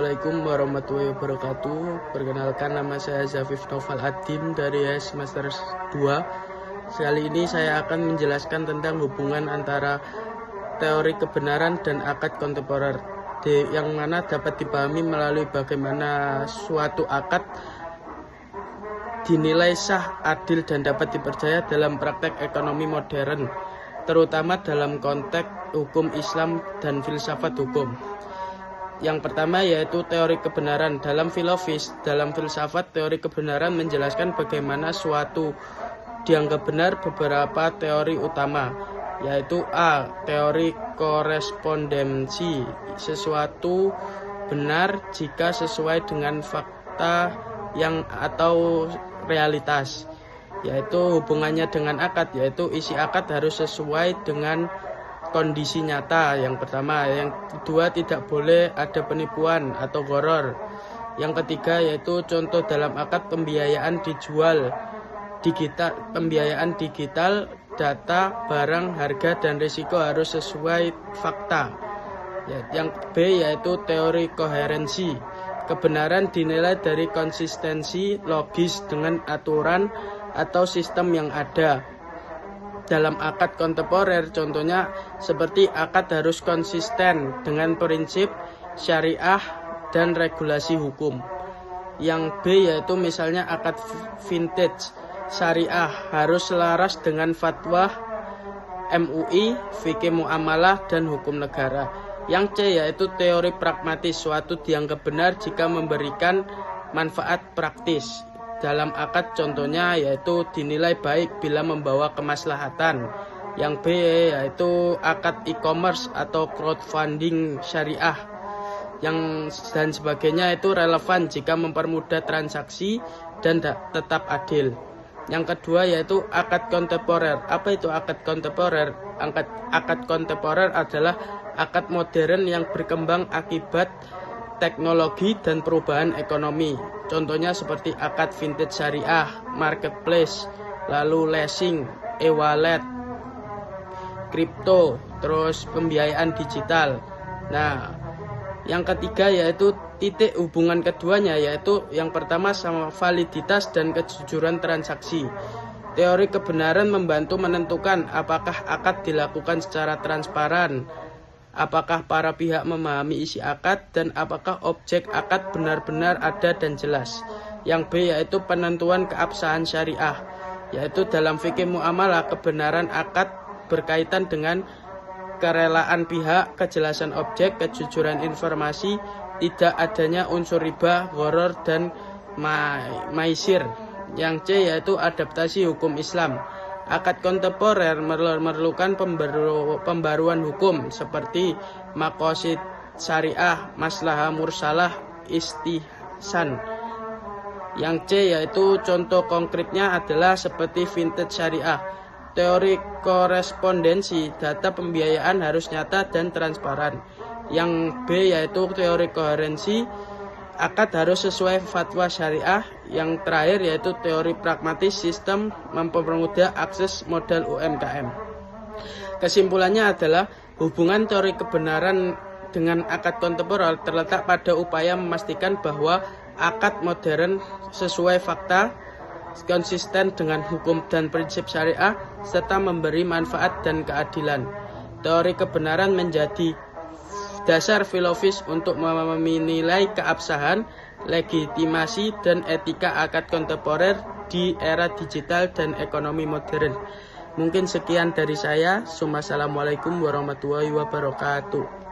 Assalamualaikum warahmatullahi wabarakatuh. Perkenalkan, nama saya Zafif Noval Adim dari semester 2. Kali ini saya akan menjelaskan tentang hubungan antara teori kebenaran dan akad kontemporer, yang mana dapat dipahami melalui bagaimana suatu akad dinilai sah, adil, dan dapat dipercaya dalam praktek ekonomi modern, terutama dalam konteks hukum Islam dan filsafat hukum. Yang pertama yaitu teori kebenaran. Dalam filsafat, teori kebenaran menjelaskan bagaimana suatu dianggap benar beberapa teori utama, yaitu A. Teori korespondensi. Sesuatu benar jika sesuai dengan fakta atau realitas, yaitu hubungannya dengan akad, yaitu isi akad harus sesuai dengan kondisi nyata. Yang pertama. Yang kedua, tidak boleh ada penipuan atau gharar. Yang ketiga yaitu contoh dalam akad pembiayaan digital, data, barang, harga, dan risiko harus sesuai fakta. Yang B yaitu teori koherensi. Kebenaran dinilai dari konsistensi logis dengan aturan atau sistem yang ada. Dalam akad kontemporer, contohnya seperti akad harus konsisten dengan prinsip syariah dan regulasi hukum. Yang B yaitu misalnya akad vintage syariah harus selaras dengan fatwa MUI, fikih muamalah, dan hukum negara. Yang C yaitu teori pragmatis. Suatu dianggap benar jika memberikan manfaat praktis. Dalam akad contohnya yaitu dinilai baik bila membawa kemaslahatan. Yang B yaitu akad e-commerce atau crowdfunding syariah dan sebagainya, itu relevan jika mempermudah transaksi dan tetap adil. Yang kedua yaitu akad kontemporer. Apa itu akad kontemporer? Akad kontemporer adalah akad modern yang berkembang akibat teknologi dan perubahan ekonomi. Contohnya seperti akad vintage syariah, marketplace, lalu leasing, e-wallet, kripto, terus pembiayaan digital. Nah, yang ketiga yaitu titik hubungan keduanya, yaitu yang pertama sama validitas dan kejujuran transaksi. Teori kebenaran membantu menentukan apakah akad dilakukan secara transparan, apakah para pihak memahami isi akad, dan apakah objek akad benar-benar ada dan jelas. Yang B yaitu penentuan keabsahan syariah, yaitu dalam fikih muamalah kebenaran akad berkaitan dengan kerelaan pihak, kejelasan objek, kejujuran informasi, tidak adanya unsur riba, gharar, dan maisir. Yang C yaitu adaptasi hukum Islam. Akad kontemporer memerlukan pembaruan hukum seperti maqasid syariah, maslahah mursalah, istihsan. Yang C yaitu contoh konkretnya adalah seperti vintage syariah. Teori korespondensi, data pembiayaan harus nyata dan transparan. Yang B yaitu teori koherensi, akad harus sesuai fatwa syariah. Yang terakhir yaitu teori pragmatis, sistem mempermudah akses modal UMKM. Kesimpulannya adalah hubungan teori kebenaran dengan akad kontemporer terletak pada upaya memastikan bahwa akad modern sesuai fakta, konsisten dengan hukum dan prinsip syariah, serta memberi manfaat dan keadilan. Teori kebenaran menjadi dasar filosofis untuk menilai keabsahan, legitimasi, dan etika akad kontemporer di era digital dan ekonomi modern. Mungkin sekian dari saya. Assalamualaikum warahmatullahi wabarakatuh.